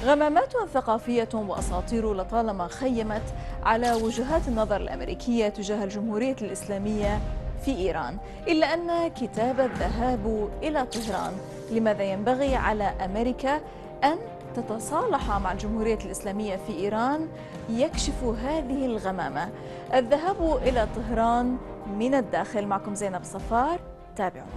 غمامات ثقافية وأساطير لطالما خيمت على وجهات النظر الأمريكية تجاه الجمهورية الإسلامية في إيران، إلا أن كتاب الذهاب إلى طهران لماذا ينبغي على أمريكا أن تتصالح مع الجمهورية الإسلامية في إيران يكشف هذه الغمامة. الذهاب إلى طهران من الداخل. معكم زينب الصفار، تابعونا.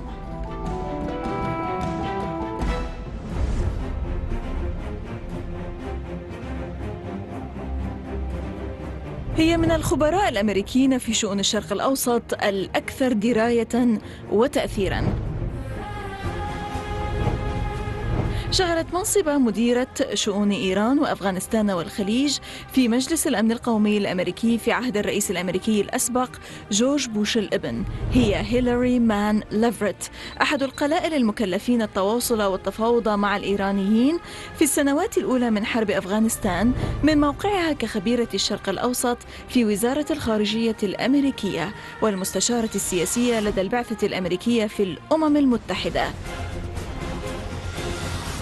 هي من الخبراء الأمريكيين في شؤون الشرق الأوسط الأكثر دراية وتأثيراً. شغلت منصب مديرة شؤون إيران وأفغانستان والخليج في مجلس الأمن القومي الأمريكي في عهد الرئيس الأمريكي الأسبق جورج بوش الابن. هي هيلاري ليفيريت، أحد القلائل المكلفين التواصل والتفاوض مع الإيرانيين في السنوات الأولى من حرب أفغانستان، من موقعها كخبيرة الشرق الأوسط في وزارة الخارجية الأمريكية والمستشارة السياسية لدى البعثة الأمريكية في الأمم المتحدة.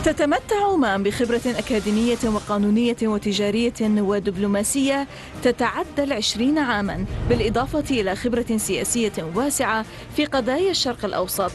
تتمتع بخبرة أكاديمية وقانونية وتجارية ودبلوماسية تتعدى 20 عاماً، بالإضافة إلى خبرة سياسية واسعة في قضايا الشرق الأوسط.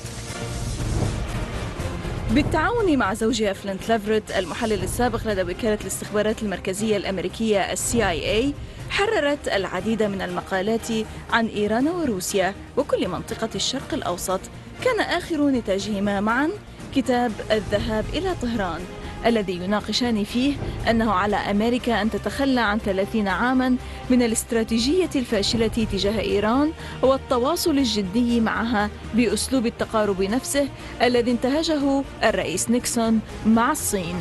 بالتعاون مع زوجها ليفيريت المحلل السابق لدى وكالة الاستخبارات المركزية الأمريكية CIA، حررت العديد من المقالات عن إيران وروسيا وكل منطقة الشرق الأوسط. كان آخر نتاجهما معاً كتاب الذهاب إلى طهران، الذي يناقشان فيه أنه على أمريكا أن تتخلى عن 30 عاماً من الاستراتيجية الفاشلة تجاه إيران والتواصل الجدي معها بأسلوب التقارب نفسه الذي انتهجه الرئيس نيكسون مع الصين.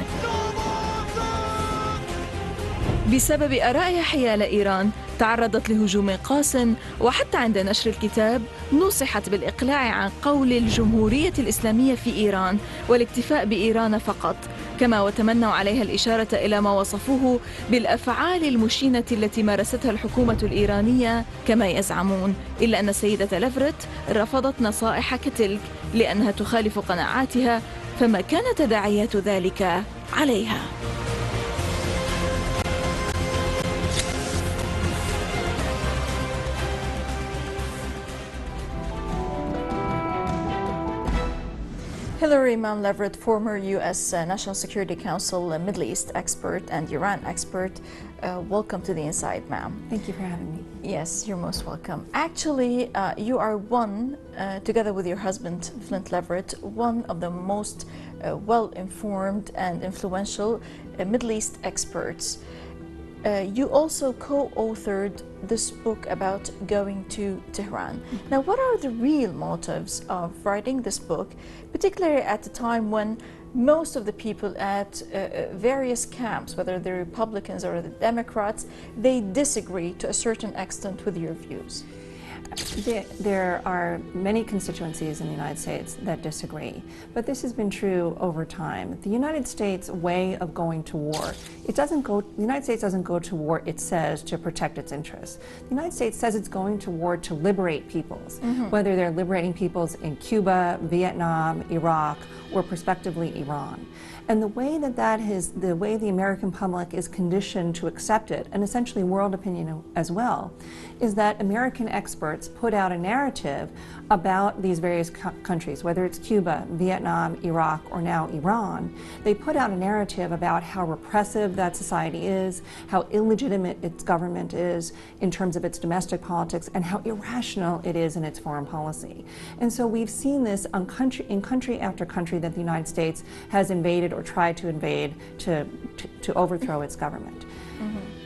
بسبب آرائها حيال إيران تعرضت لهجوم قاس، وحتى عند نشر الكتاب نصحت بالإقلاع عن قول الجمهورية الإسلامية في إيران والاكتفاء بإيران فقط، كما وتمنوا عليها الإشارة إلى ما وصفوه بالأفعال المشينة التي مارستها الحكومة الإيرانية كما يزعمون، إلا أن السيدة ليفيريت رفضت نصائح كتلك لأنها تخالف قناعاتها، فما كانت تداعيات ذلك عليها. Hillary Leverett, former U.S. National Security Council Middle East expert and Iran expert, welcome to the Inside, ma'am. Thank you for having me. Yes, you're most welcome. Actually, you are one, together with your husband, Flint Leverett, one of the most well-informed and influential Middle East experts. You also co-authored this book about going to Tehran. Now, what are the real motives of writing this book, particularly at the time when most of the people at various camps, whether they're Republicans or the Democrats, they disagree to a certain extent with your views? There are many constituencies in the United States that disagree, but this has been true over time. The United States' way of going to war, the United States doesn't go to war, it says, to protect its interests. The United States says it's going to war to liberate peoples, whether they're liberating peoples in Cuba, Vietnam, Iraq, or prospectively Iran. And the way the way the American public is conditioned to accept it, and essentially world opinion as well, is that American experts put out a narrative about these various countries, whether it's Cuba, Vietnam, Iraq, or now Iran. They put out a narrative about how repressive that society is, how illegitimate its government is in terms of its domestic politics, and how irrational it is in its foreign policy. And so we've seen this in country after country that the United States has invaded or tried to invade to overthrow its government.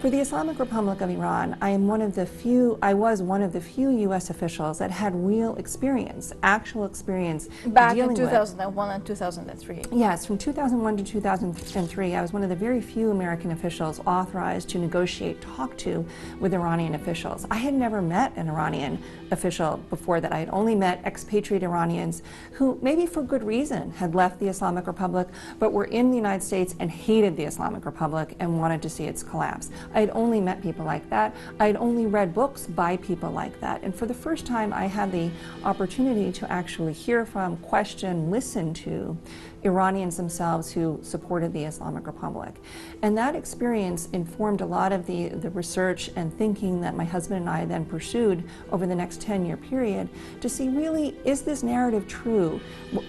For the Islamic Republic of Iran, I was one of the few U.S. officials that had real experience, actual experience back in 2001 and 2003. Yes, from 2001 to 2003, I was one of the very few American officials authorized to negotiate, talk to with Iranian officials. I had never met an Iranian official before that. I had only met expatriate Iranians who, maybe for good reason, had left the Islamic Republic, but were in the United States and hated the Islamic Republic and wanted to see its collapse. collapse. I had only met people like that. I had only read books by people like that. And for the first time, I had the opportunity to actually hear from, question, listen to Iranians themselves who supported the Islamic Republic. And that experience informed a lot of the research and thinking that my husband and I then pursued over the next 10-year period to see, really, is this narrative true?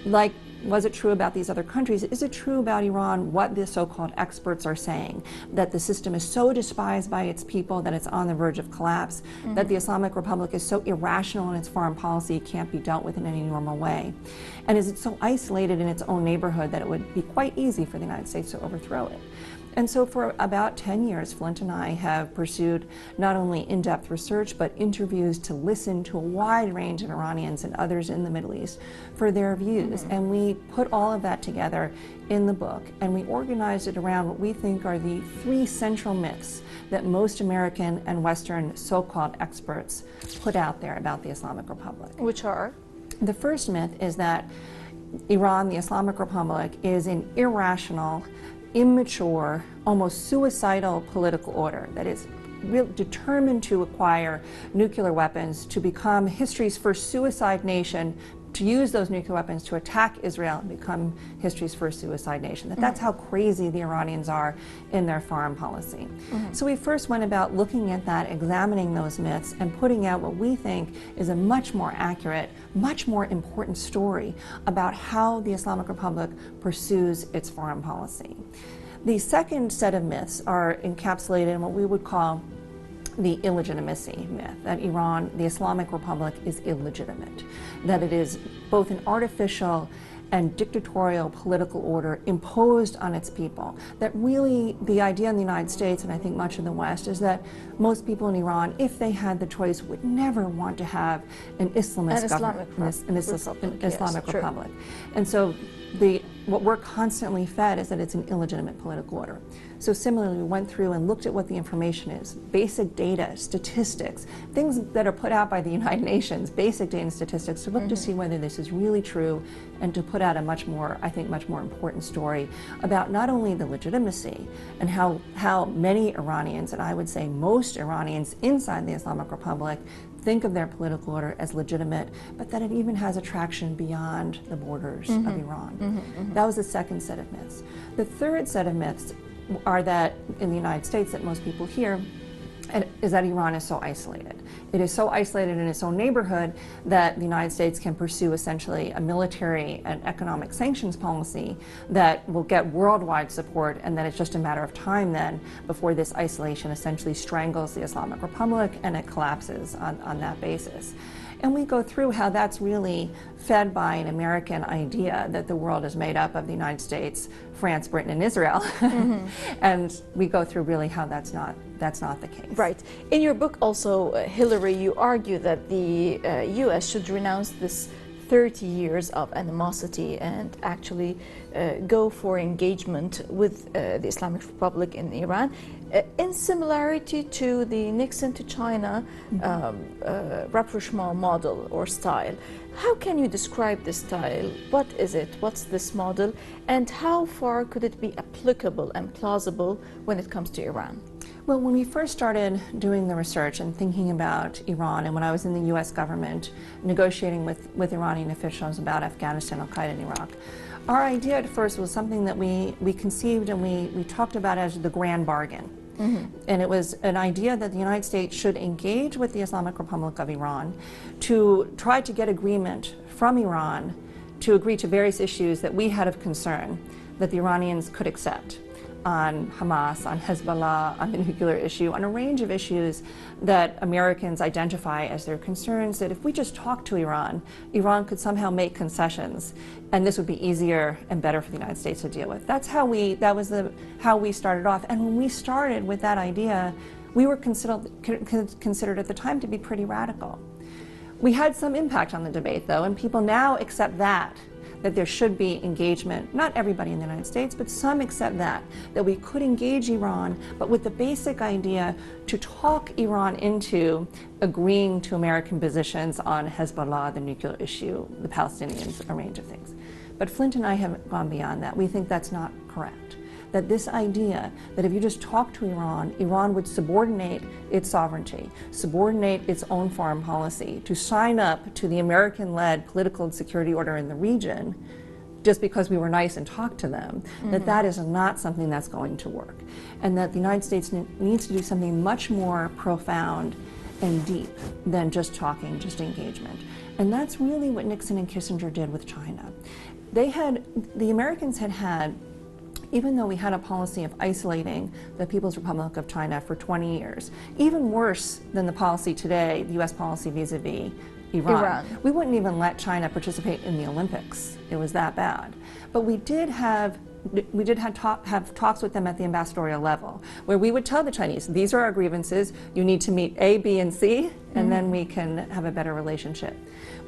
Like, was it true about these other countries? Is it true about Iran, what the so-called experts are saying, that the system is so despised by its people that it's on the verge of collapse, that the Islamic Republic is so irrational in its foreign policy it can't be dealt with in any normal way? And is it so isolated in its own neighborhood that it would be quite easy for the United States to overthrow it? And so for about 10 years, Flint and I have pursued not only in-depth research, but interviews to listen to a wide range of Iranians and others in the Middle East for their views. And we put all of that together in the book, and we organized it around what we think are the 3 central myths that most American and Western so-called experts put out there about the Islamic Republic. Which are? The first myth is that Iran, the Islamic Republic, is an irrational, immature, almost suicidal political order that is determined to acquire nuclear weapons, to become history's first suicide nation, to use those nuclear weapons to attack Israel and become history's first suicide nation. That's how crazy the Iranians are in their foreign policy. So we first went about looking at that, examining those myths, and putting out what we think is a much more accurate, much more important story about how the Islamic Republic pursues its foreign policy. The second set of myths are encapsulated in what we would call the illegitimacy myth, that Iran, the Islamic Republic, is illegitimate, that it is both an artificial and dictatorial political order imposed on its people. That really the idea in the United States, and I think much of the West, is that most people in Iran, if they had the choice, would never want to have an Islamist government, an Islamic Republic. And so what we're constantly fed is that it's an illegitimate political order. So similarly, we went through and looked at what the information is, basic data, statistics, things that are put out by the United Nations, basic data and statistics, to look to see whether this is really true, and to put out a much more, I think, much more important story about not only the legitimacy and how many Iranians, and I would say most Iranians inside the Islamic Republic, think of their political order as legitimate, but that it even has attraction beyond the borders of Iran. That was the second set of myths. The third set of myths are that in the United States that most people hear is that Iran is so isolated. It is so isolated in its own neighborhood that the United States can pursue essentially a military and economic sanctions policy that will get worldwide support, and that it's just a matter of time then before this isolation essentially strangles the Islamic Republic and it collapses on that basis. And we go through how that's really fed by an American idea that the world is made up of the United States, France, Britain, and Israel. And we go through really how that's not the case. Right. In your book also, Hillary, you argue that the U.S. should renounce this 30 years of animosity and actually go for engagement with the Islamic Republic in Iran, in similarity to the Nixon to China rapprochement model or style. How can you describe this style? What is it? What's this model? And how far could it be applicable and plausible when it comes to Iran? Well, when we first started doing the research and thinking about Iran, and when I was in the U.S. government negotiating with Iranian officials about Afghanistan, Al-Qaeda, and Iraq, our idea at first was something that we conceived and we talked about as the grand bargain. And it was an idea that the United States should engage with the Islamic Republic of Iran to try to get agreement from Iran to agree to various issues that we had of concern that the Iranians could accept, on Hamas, on Hezbollah, on the nuclear issue, on a range of issues that Americans identify as their concerns, that if we just talk to Iran, Iran could somehow make concessions, and this would be easier and better for the United States to deal with. That's how how we started off. And when we started with that idea, we were considered at the time to be pretty radical. We had some impact on the debate, though, and people now accept that there should be engagement. Not everybody in the United States, but some accept that we could engage Iran, but with the basic idea to talk Iran into agreeing to American positions on Hezbollah, the nuclear issue, the Palestinians, a range of things. But Flint and I have gone beyond that. We think that's not correct. that this idea that if you just talk to Iran, Iran would subordinate its sovereignty, subordinate its own foreign policy, to sign up to the American-led political and security order in the region just because we were nice and talked to them, that is not something that's going to work. And that the United States needs to do something much more profound and deep than just talking, just engagement. And that's really what Nixon and Kissinger did with China. The Americans had, even though we had a policy of isolating the People's Republic of China for 20 years, even worse than the policy today, the US policy vis-a-vis Iran. We wouldn't even let China participate in the Olympics. It was that bad. But we did have talks with them at the ambassadorial level, where we would tell the Chinese, these are our grievances, you need to meet A, B, and C, and then we can have a better relationship.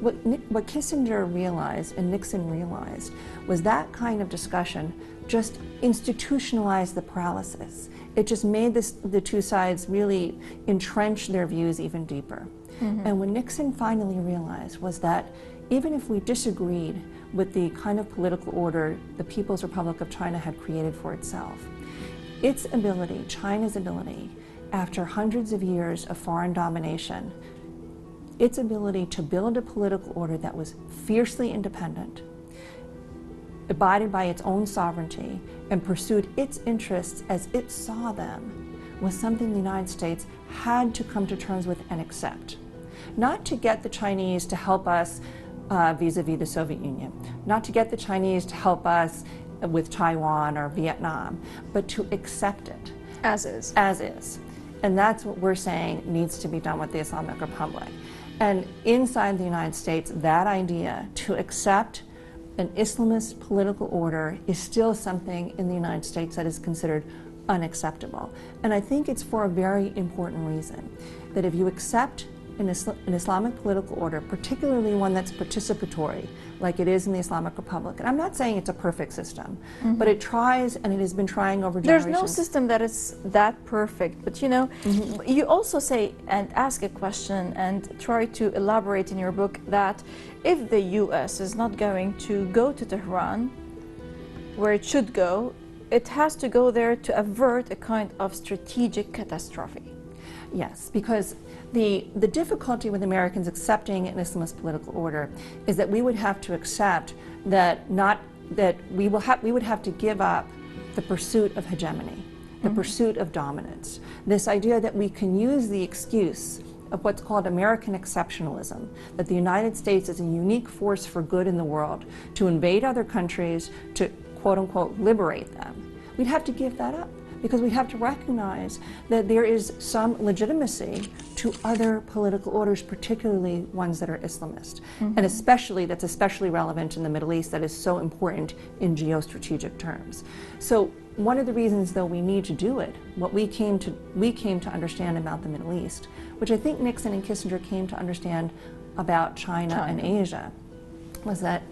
What Kissinger realized and Nixon realized was that kind of discussion just institutionalized the paralysis. It just made the two sides really entrench their views even deeper. And what Nixon finally realized was that even if we disagreed with the kind of political order the People's Republic of China had created for itself, its ability, China's ability, after hundreds of years of foreign domination, its ability to build a political order that was fiercely independent, abided by its own sovereignty, and pursued its interests as it saw them, was something the United States had to come to terms with and accept. Not to get the Chinese to help us vis-a-vis the Soviet Union, not to get the Chinese to help us with Taiwan or Vietnam, but to accept it. As is. As is. And that's what we're saying needs to be done with the Islamic Republic. And inside the United States, that idea to accept an Islamist political order is still something in the United States that is considered unacceptable. And I think it's for a very important reason, that if you accept an Islamic political order, particularly one that's participatory, like it is in the Islamic Republic. And I'm not saying it's a perfect system, but it tries, and it has been trying over generations. There's no system that is that perfect, but you know, you also say and ask a question and try to elaborate in your book that if the US is not going to go to Tehran, where it should go, it has to go there to avert a kind of strategic catastrophe. Yes, because the difficulty with Americans accepting an Islamist political order is that we would have to accept that we would have to give up the pursuit of hegemony, the pursuit of dominance. This idea that we can use the excuse of what's called American exceptionalism, that the United States is a unique force for good in the world, to invade other countries, to quote unquote liberate them. We'd have to give that up, because we have to recognize that there is some legitimacy to other political orders, particularly ones that are Islamist. And especially, that's especially relevant in the Middle East, that is so important in geostrategic terms. So one of the reasons, though, we need to do it, what we came to understand about the Middle East, which I think Nixon and Kissinger came to understand about China and Asia, was that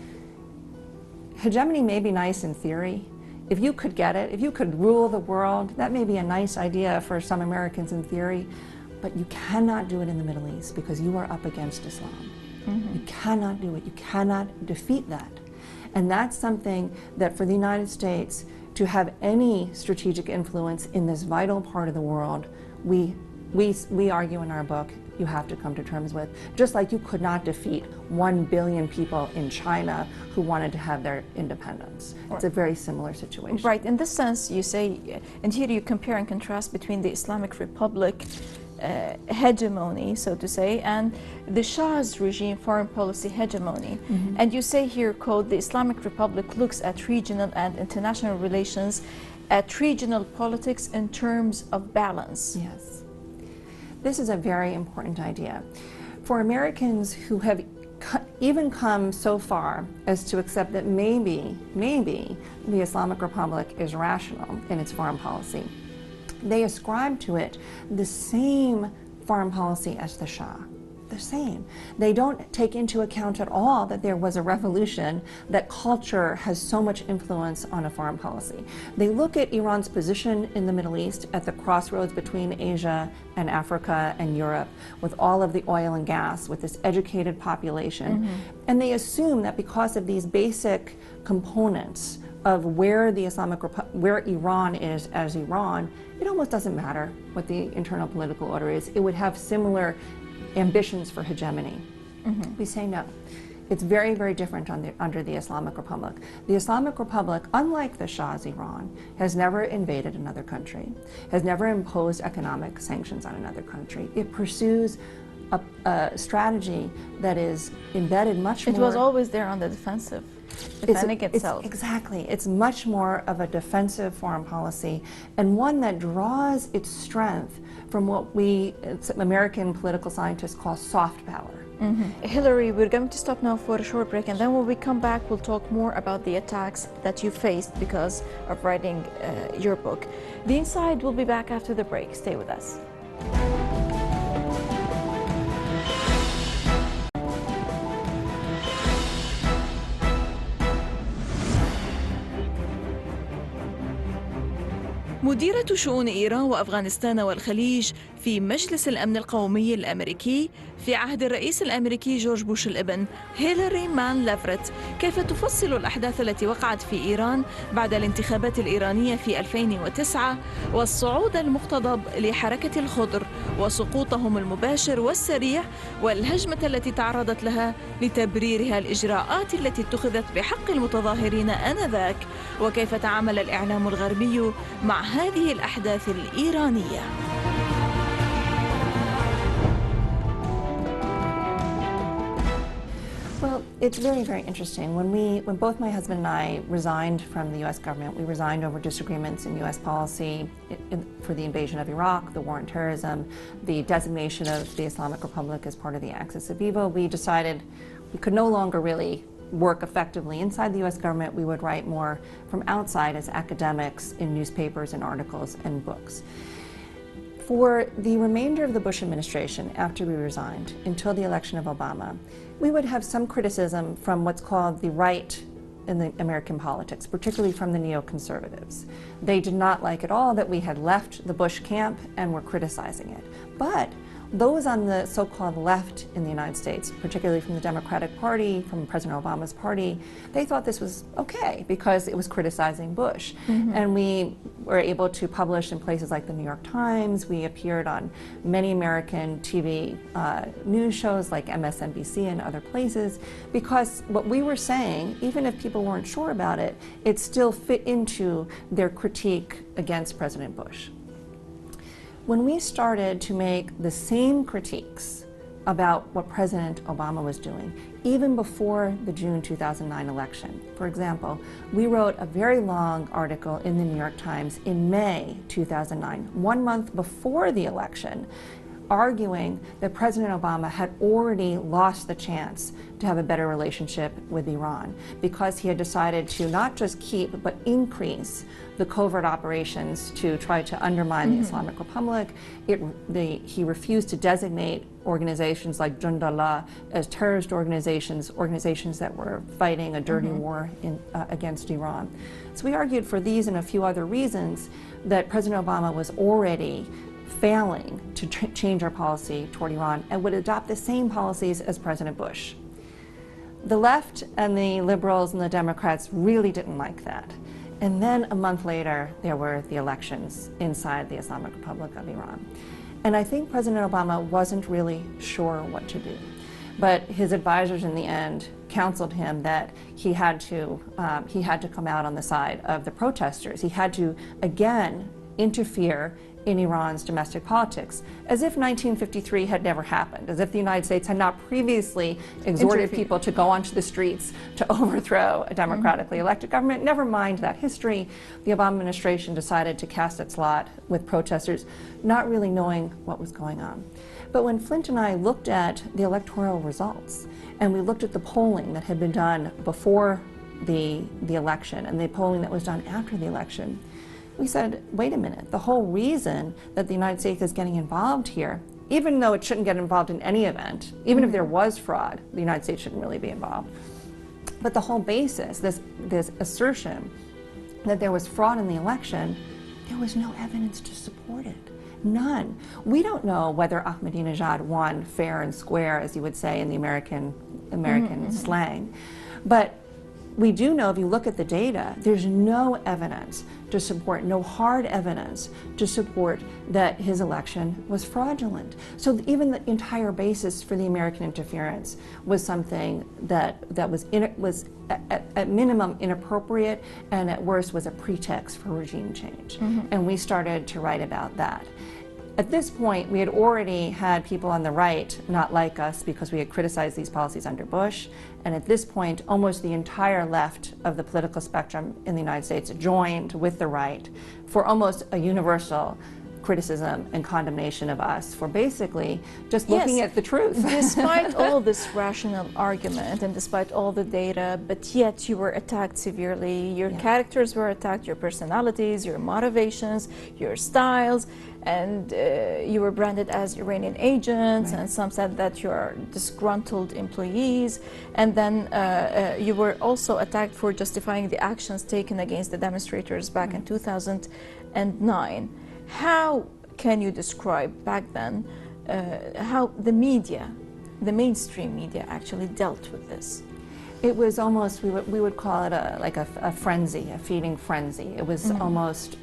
hegemony may be nice in theory. If you could get it, if you could rule the world, that may be a nice idea for some Americans in theory, but you cannot do it in the Middle East because you are up against Islam. You cannot do it. You cannot defeat that. And that's something that for the United States to have any strategic influence in this vital part of the world, we argue in our book, you have to come to terms with. Just like you could not defeat 1 billion people in China who wanted to have their independence. It's a very similar situation. Right, in this sense you say, and here you compare and contrast between the Islamic Republic hegemony, so to say, and the Shah's regime foreign policy hegemony. And you say here, quote, the Islamic Republic looks at regional and international relations, at regional politics in terms of balance. Yes. This is a very important idea. For Americans who have even come so far as to accept that maybe the Islamic Republic is rational in its foreign policy, they ascribe to it the same foreign policy as the Shah. The same. They don't take into account at all that there was a revolution, that culture has so much influence on a foreign policy. They look at Iran's position in the Middle East at the crossroads between Asia and Africa and Europe, with all of the oil and gas, with this educated population, and they assume that because of these basic components of where the where Iran is as Iran, it almost doesn't matter what the internal political order is. It would have similar ambitions for hegemony. We say no. It's very, very different under the Islamic Republic. The Islamic Republic, unlike the Shah's Iran, has never invaded another country, has never imposed economic sanctions on another country. It pursues a strategy that is embedded much more... It was always there on the defensive, defending itself. Exactly. It's much more of a defensive foreign policy, and one that draws its strength from what we American political scientists call soft power. Hillary, we're going to stop now for a short break, and then when we come back, we'll talk more about the attacks that you faced because of writing your book. The Inside will be back after the break. Stay with us. مديرة شؤون إيران وأفغانستان والخليج في مجلس الأمن القومي الامريكي في عهد الرئيس الامريكي جورج بوش الابن هيلاري ليفيريت كيف تفصل الأحداث التي وقعت في إيران بعد الانتخابات الإيرانية في 2009 والصعود المقتضب لحركة الخضر وسقوطهم المباشر والسريع والهجمة التي تعرضت لها لتبريرها الإجراءات التي اتخذت بحق المتظاهرين آنذاك وكيف تعامل الإعلام الغربي مع هذه الأحداث الإيرانية. Well, it's very, very interesting. When both my husband and I resigned from the U.S. government, we resigned over disagreements in U.S. policy for the invasion of Iraq, the war on terrorism, the designation of the Islamic Republic as part of the axis of evil. We decided we could no longer really work effectively inside the U.S. government. We would write more from outside as academics in newspapers and articles and books. For the remainder of the Bush administration, after we resigned, until the election of Obama, we would have some criticism from what's called the right in the American politics, particularly from the neoconservatives. They did not like at all that we had left the Bush camp and were criticizing it. But those on the so-called left in the United States, particularly from the Democratic Party, from President Obama's party, they thought this was okay because it was criticizing Bush. And we were able to publish in places like the New York Times. We appeared on many American TV news shows like MSNBC and other places because what we were saying, even if people weren't sure about it, it still fit into their critique against President Bush. When we started to make the same critiques about what President Obama was doing, even before the June 2009 election. For example, we wrote a very long article in the New York Times in May 2009, 1 month before the election, arguing that President Obama had already lost the chance to have a better relationship with Iran because he had decided to not just keep but increase the covert operations to try to undermine the Islamic Republic. He refused to designate organizations like Jundallah as terrorist organizations that were fighting a dirty war against Iran. So we argued for these and a few other reasons that President Obama was already failing to change our policy toward Iran and would adopt the same policies as President Bush. The left and the liberals and the Democrats really didn't like that. And then a month later, there were the elections inside the Islamic Republic of Iran. And I think President Obama wasn't really sure what to do. But his advisors in the end counseled him that he had to come out on the side of the protesters. He had to, again, interfere in Iran's domestic politics, as if 1953 had never happened, as if the United States had not previously exhorted people to go onto the streets to overthrow a democratically elected government. Never mind that history. The Obama administration decided to cast its lot with protesters, not really knowing what was going on. But when Flint and I looked at the electoral results, and we looked at the polling that had been done before the election and the polling that was done after the election, we said, wait a minute, the whole reason that the United States is getting involved here, even though it shouldn't get involved in any event, even if there was fraud, the United States shouldn't really be involved. But the whole basis, this assertion that there was fraud in the election, there was no evidence to support it. None. We don't know whether Ahmadinejad won fair and square, as you would say in the American slang. But We do know, if you look at the data, there's no evidence to support, no hard evidence to support that his election was fraudulent. So even the entire basis for the American interference was something that was at minimum inappropriate, and at worst was a pretext for regime change. And we started to write about that. At this point, we had already had people on the right not like us because we had criticized these policies under Bush. And at this point, almost the entire left of the political spectrum in the United States joined with the right for almost a universal criticism and condemnation of us for basically just looking at the truth. Despite all this rational argument and despite all the data, but yet you were attacked severely. Your characters were attacked, your personalities, your motivations, your styles, and you were branded as Iranian agents, and some said that you are disgruntled employees. And then you were also attacked for justifying the actions taken against the demonstrators back in 2009. How can you describe back then how the media, the mainstream media, actually dealt with this? It was almost, we would call it a frenzy, a feeding frenzy. It was almost,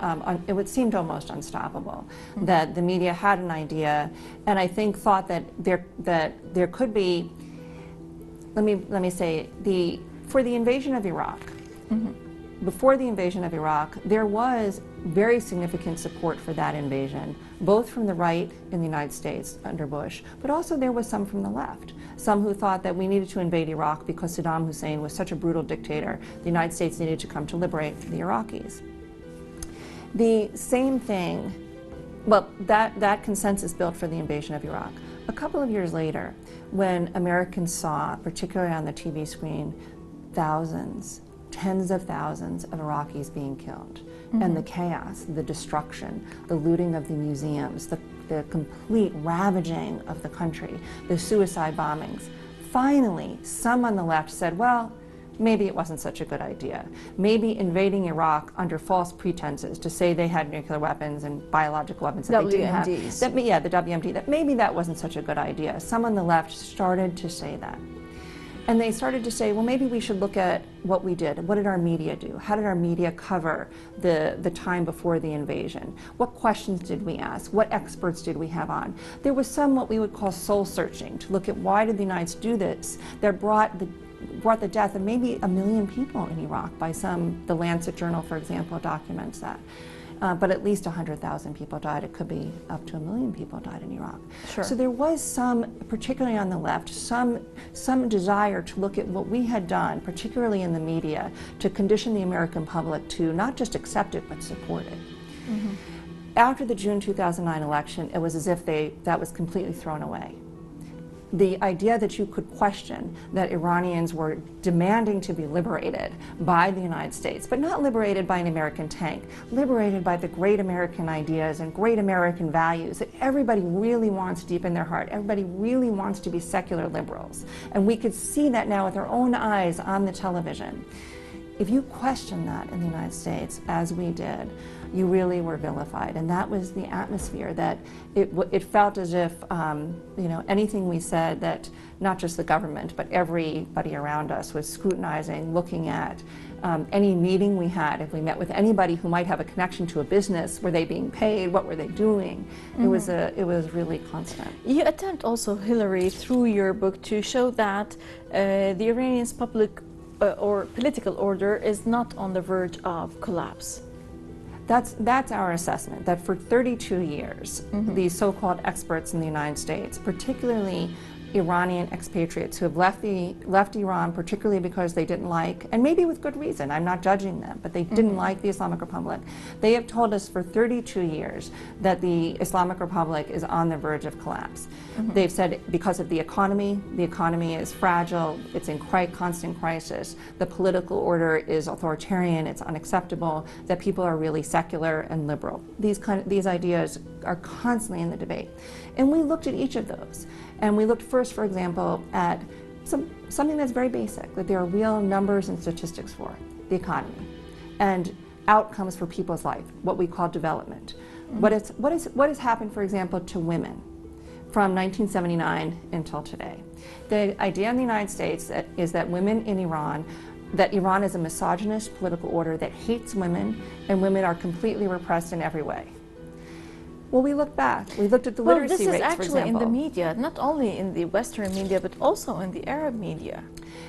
it seemed almost unstoppable. That the media had an idea, and I think thought that there could be, let me say, for the invasion of Iraq, before the invasion of Iraq, there was very significant support for that invasion, both from the right in the United States under Bush, but also there was some from the left. Some who thought that we needed to invade Iraq because Saddam Hussein was such a brutal dictator. The United States needed to come to liberate the Iraqis. The same thing, well, that consensus built for the invasion of Iraq. A couple of years later, when Americans saw, particularly on the TV screen, thousands, tens of thousands of Iraqis being killed, and the chaos, the destruction, the looting of the museums, the complete ravaging of the country, the suicide bombings. Finally, some on the left said, well, maybe it wasn't such a good idea. Maybe invading Iraq under false pretenses to say they had nuclear weapons and biological weapons that they didn't have. The WMD, that maybe that wasn't such a good idea. Some on the left started to say that. And they started to say, well, maybe we should look at what we did. What did our media do? How did our media cover the time before the invasion? What questions did we ask? What experts did we have on? There was some what we would call soul searching to look at why did the United States do this that brought the death of maybe 1 million people in Iraq by the Lancet Journal, for example, documents that. But at least 100,000 people died. It could be up to 1 million people died in Iraq. Sure. So there was some, particularly on the left, some desire to look at what we had done, particularly in the media, to condition the American public to not just accept it, but support it. After the June 2009 election, it was as if that was completely thrown away. The idea that you could question that Iranians were demanding to be liberated by the United States, but not liberated by an American tank, liberated by the great American ideas and great American values that everybody really wants deep in their heart. Everybody really wants to be secular liberals. And we could see that now with our own eyes on the television. If you question that in the United States, as we did, you really were vilified, and that was the atmosphere. That it felt as if anything we said, that not just the government but everybody around us was scrutinizing, looking at any meeting we had. If we met with anybody who might have a connection to a business, were they being paid? What were they doing? It was really constant. You attempt also, Hillary, through your book to show that the Iranian's public or political order is not on the verge of collapse. That's our assessment, that for 32 years, these so-called experts in the United States, particularly Iranian expatriates who have left Iran, particularly because they didn't like, and maybe with good reason, I'm not judging them, but they didn't like the Islamic Republic. They have told us for 32 years that the Islamic Republic is on the verge of collapse. They've said because of the economy is fragile, it's in constant crisis, the political order is authoritarian, it's unacceptable, that people are really secular and liberal. These ideas are constantly in the debate. And we looked at each of those. And we looked first, for example, at something that's very basic, that there are real numbers and statistics for the economy and outcomes for people's life, what we call development. What has happened, for example, to women from 1979 until today? The idea in the United States is that women in Iran that Iran is a misogynist political order that hates women, and women are completely repressed in every way. Well, we look back. We looked at the literacy rates, for example. Well, this is actually in the media, not only in the Western media, but also in the Arab media.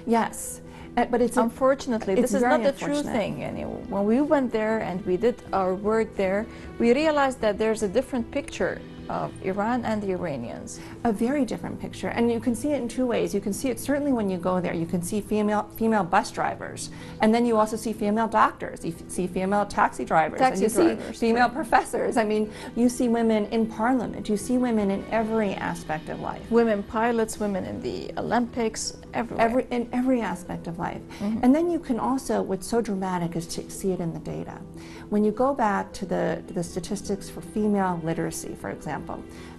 Yes. But it's unfortunately, this is not the true thing. And when we went there and we did our work there, we realized that there's a different picture of Iran and the Iranians. A very different picture, and you can see it in two ways. You can see it certainly when you go there. You can see female bus drivers, and then you also see female doctors. You see female taxi drivers, and you see female professors. I mean, you see women in parliament. You see women in every aspect of life. Women pilots, women in the Olympics, everywhere. In every aspect of life. And then you can also, what's so dramatic is to see it in the data. When you go back to the statistics for female literacy, for example,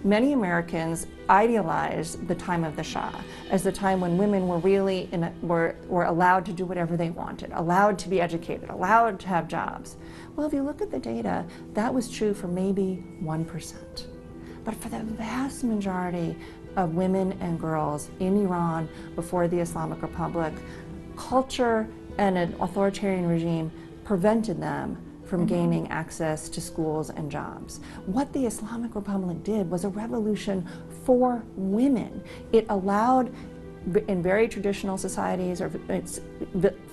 many Americans idealize the time of the Shah as the time when women were really were allowed to do whatever they wanted, allowed to be educated, allowed to have jobs. Well, if you look at the data, that was true for maybe 1%. But for the vast majority of women and girls in Iran before the Islamic Republic, culture and an authoritarian regime prevented them from gaining access to schools and jobs. What the Islamic Republic did was a revolution for women. It allowed, in very traditional societies or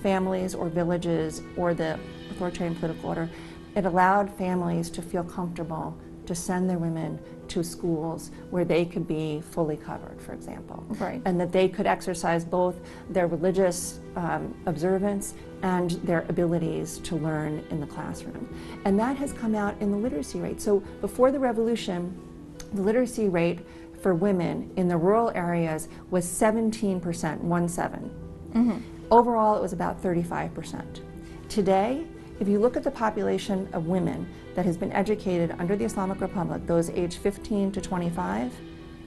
families or villages or the authoritarian political order, it allowed families to feel comfortable to send their women to schools where they could be fully covered, for example. Right. And that they could exercise both their religious observance and their abilities to learn in the classroom. And that has come out in the literacy rate. So before the revolution, the literacy rate for women in the rural areas was 17%, 1-7. Overall, it was about 35%. Today, if you look at the population of women that has been educated under the Islamic Republic, those aged 15 to 25,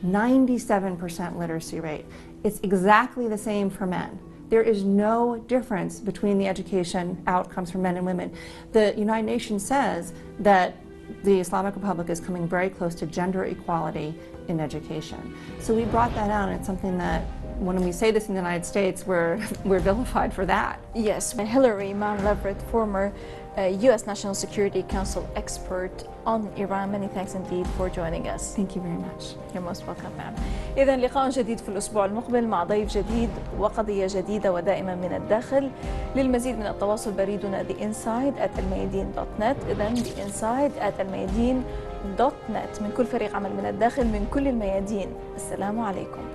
97% literacy rate. It's exactly the same for men. There is no difference between the education outcomes for men and women. The United Nations says that the Islamic Republic is coming very close to gender equality in education. So we brought that out, and it's something that when we say this in the United States, we're vilified for that. Yes, Hillary Leveret, former U.S. National Security Council expert on Iran. Many thanks indeed for joining us. Thank you very much. You're most welcome, ma'am. إذا لقاء جديد في الأسبوع المقبل مع ضيف جديد وقضية جديدة ودائما من الداخل. للمزيد من التواصل بريدنا theinside@almayadeen.net. إذا theinside@almayadeen.net. من كل فريق عمل من الداخل من كل الميادين. السلام عليكم.